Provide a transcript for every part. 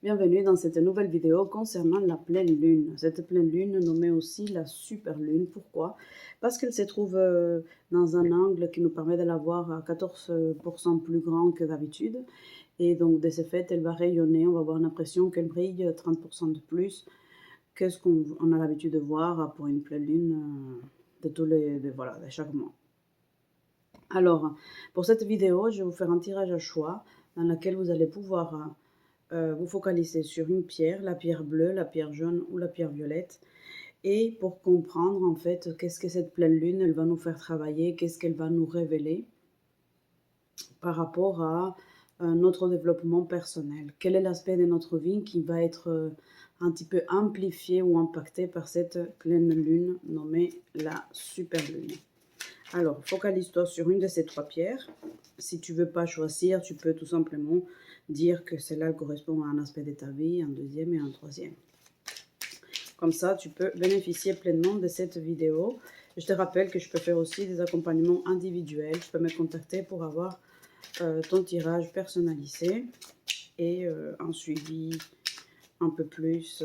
Bienvenue dans cette nouvelle vidéo concernant la pleine lune. Cette pleine lune nommée aussi la super lune. Pourquoi? Parce qu'elle se trouve dans un angle qui nous permet de la voir à 14% plus grand que d'habitude. Et donc de ce fait, elle va rayonner. On va avoir l'impression qu'elle brille 30% de plus que ce qu'on a l'habitude de voir pour une pleine lune voilà, de chaque mois. Alors, pour cette vidéo, je vais vous faire un tirage à choix dans lequel vous allez pouvoir vous focaliser sur une pierre, la pierre bleue, la pierre jaune ou la pierre violette. Et pour comprendre en fait qu'est-ce que cette pleine lune, elle va nous faire travailler, qu'est-ce qu'elle va nous révéler par rapport à notre développement personnel. Quel est l'aspect de notre vie qui va être un petit peu amplifié ou impacté par cette pleine lune nommée la super lune. Alors, focalise-toi sur une de ces trois pierres. Si tu ne veux pas choisir, tu peux tout simplement dire que celle-là correspond à un aspect de ta vie, un deuxième et un troisième. Comme ça, tu peux bénéficier pleinement de cette vidéo. Je te rappelle que je peux faire aussi des accompagnements individuels. Tu peux me contacter pour avoir ton tirage personnalisé et un suivi un peu plus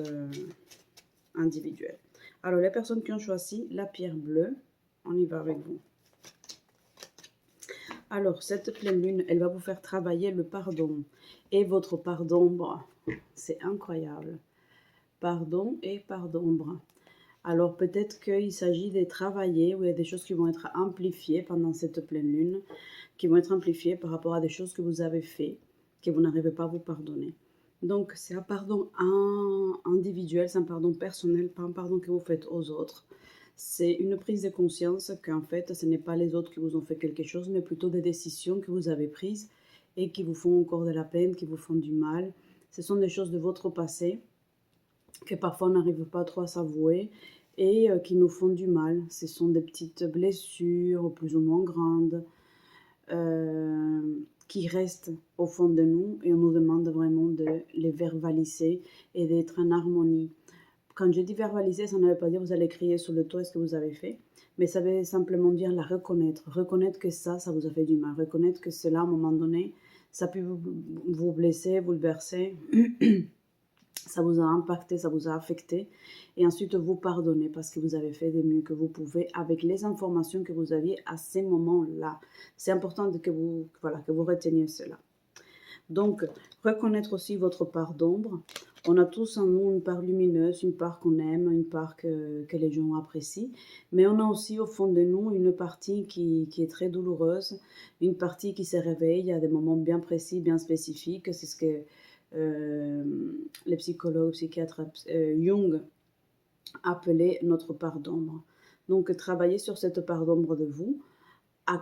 individuel. Alors, les personnes qui ont choisi la pierre bleue, on y va avec vous. Alors, cette pleine lune, elle va vous faire travailler le pardon. Et votre part d'ombre, c'est incroyable. Pardon et part d'ombre. Alors, peut-être qu'il s'agit de travailler, ou il y a des choses qui vont être amplifiées pendant cette pleine lune, qui vont être amplifiées par rapport à des choses que vous avez faites, que vous n'arrivez pas à vous pardonner. Donc, c'est un pardon individuel, c'est un pardon personnel, pas un pardon que vous faites aux autres. C'est une prise de conscience qu'en fait, ce n'est pas les autres qui vous ont fait quelque chose, mais plutôt des décisions que vous avez prises et qui vous font encore de la peine, qui vous font du mal. Ce sont des choses de votre passé que parfois on n'arrive pas trop à s'avouer et qui nous font du mal. Ce sont des petites blessures, plus ou moins grandes, qui restent au fond de nous et on nous demande vraiment de les verbaliser et d'être en harmonie. Quand je dis verbaliser, ça ne veut pas dire que vous allez crier sur le toit ce que vous avez fait, mais ça veut simplement dire la reconnaître. Reconnaître que ça vous a fait du mal. Reconnaître que cela, à un moment donné, ça a pu vous blesser, vous le bercer, ça vous a impacté, ça vous a affecté. Et ensuite, vous pardonnez parce que vous avez fait du mieux que vous pouvez avec les informations que vous aviez à ces moments-là. C'est important que vous reteniez cela. Donc, reconnaître aussi votre part d'ombre. On a tous en nous une part lumineuse, une part qu'on aime, une part que les gens apprécient. Mais on a aussi au fond de nous une partie qui est très douloureuse, une partie qui se réveille à des moments bien précis, bien spécifiques. C'est ce que les psychologues, psychiatres Jung appelait notre part d'ombre. Donc, travailler sur cette part d'ombre de vous.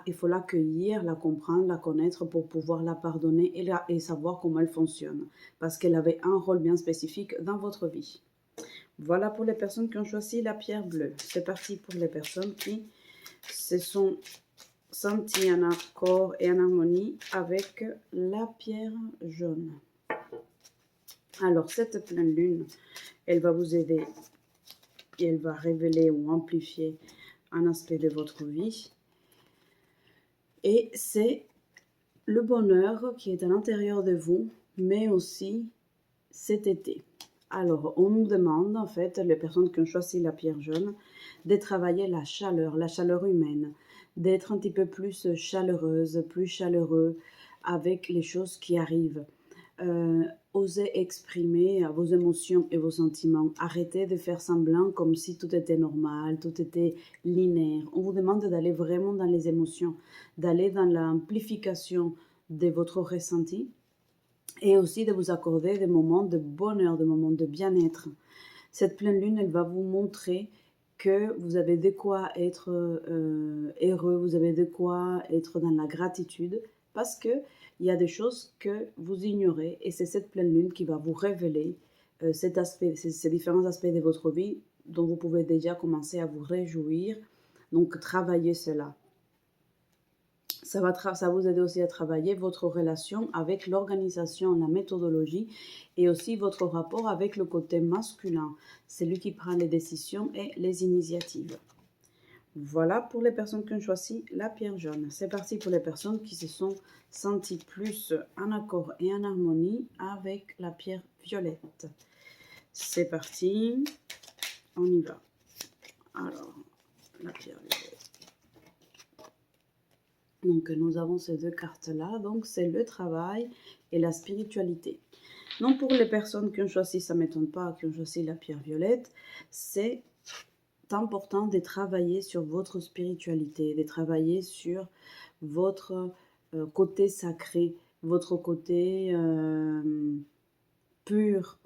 Il faut l'accueillir, la comprendre, la connaître pour pouvoir la pardonner et savoir comment elle fonctionne. Parce qu'elle avait un rôle bien spécifique dans votre vie. Voilà pour les personnes qui ont choisi la pierre bleue. C'est parti pour les personnes qui se sont senties en accord et en harmonie avec la pierre jaune. Alors, cette pleine lune, elle va vous aider et elle va révéler ou amplifier un aspect de votre vie. Et c'est le bonheur qui est à l'intérieur de vous, mais aussi cet été. Alors, on nous demande, en fait, les personnes qui ont choisi la pierre jaune, de travailler la chaleur humaine, d'être un petit peu plus chaleureuse, plus chaleureux avec les choses qui arrivent. Osez exprimer vos émotions et vos sentiments. Arrêtez de faire semblant comme si tout était normal, tout était linéaire. On vous demande d'aller vraiment dans les émotions, d'aller dans l'amplification de votre ressenti et aussi de vous accorder des moments de bonheur, des moments de bien-être. Cette pleine lune, elle va vous montrer que vous avez de quoi être heureux, vous avez de quoi être dans la gratitude, parce qu'il y a des choses que vous ignorez et c'est cette pleine lune qui va vous révéler ces différents aspects de votre vie dont vous pouvez déjà commencer à vous réjouir. Donc, travaillez cela. Ça va vous aider aussi à travailler votre relation avec l'organisation, la méthodologie et aussi votre rapport avec le côté masculin. C'est lui qui prend les décisions et les initiatives. Voilà pour les personnes qui ont choisi la pierre jaune. C'est parti pour les personnes qui se sont senties plus en accord et en harmonie avec la pierre violette. C'est parti, on y va. Alors, la pierre violette. Donc, nous avons ces deux cartes-là. Donc, c'est le travail et la spiritualité. Donc, pour les personnes qui ont choisi, ça ne m'étonne pas, qui ont choisi la pierre violette, c'est important de travailler sur votre spiritualité, de travailler sur votre côté sacré, votre côté pur.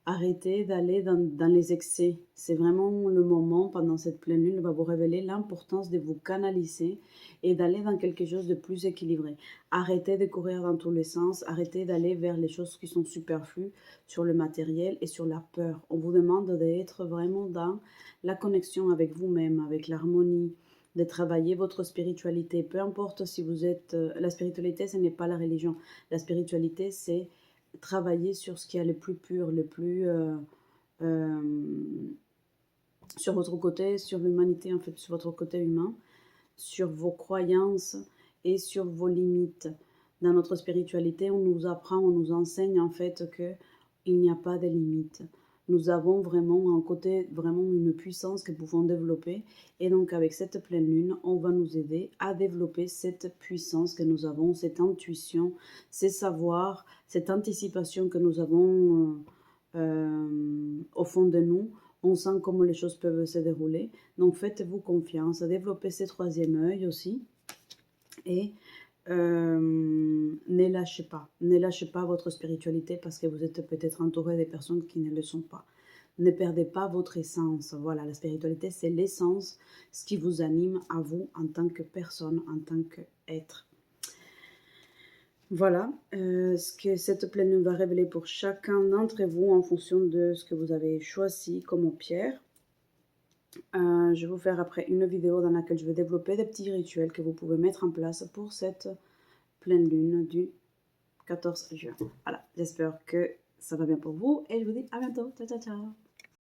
Arrêtez d'aller dans les excès. C'est vraiment le moment, pendant cette pleine lune, va vous révéler l'importance de vous canaliser et d'aller dans quelque chose de plus équilibré. Arrêtez de courir dans tous les sens, arrêtez d'aller vers les choses qui sont superflues, sur le matériel et sur la peur. On vous demande d'être vraiment dans la connexion avec vous-même, avec l'harmonie, de travailler votre spiritualité. Peu importe si vous êtes... la spiritualité, ce n'est pas la religion. La spiritualité, c'est travailler sur ce qui est le plus pur, le plus sur votre côté, sur l'humanité, en fait, sur votre côté humain, sur vos croyances et sur vos limites. Dans notre spiritualité, on nous apprend, on nous enseigne en fait que il n'y a pas de limites. Nous avons vraiment un côté, vraiment une puissance que nous pouvons développer. Et donc avec cette pleine lune, on va nous aider à développer cette puissance que nous avons, cette intuition, ces savoirs, cette anticipation que nous avons au fond de nous. On sent comment les choses peuvent se dérouler. Donc faites-vous confiance, développez ce troisième œil aussi. Et ne lâchez pas votre spiritualité parce que vous êtes peut-être entouré des personnes qui ne le sont pas. Ne perdez pas votre essence. Voilà, la spiritualité, c'est l'essence, ce qui vous anime à vous en tant que personne, en tant qu'être. Voilà ce que cette pleine lune va révéler pour chacun d'entre vous en fonction de ce que vous avez choisi comme pierre. Je vais vous faire après une vidéo dans laquelle je vais développer des petits rituels que vous pouvez mettre en place pour cette pleine lune du 14 juin. Voilà, j'espère que ça va bien pour vous et je vous dis à bientôt. Ciao, ciao, ciao.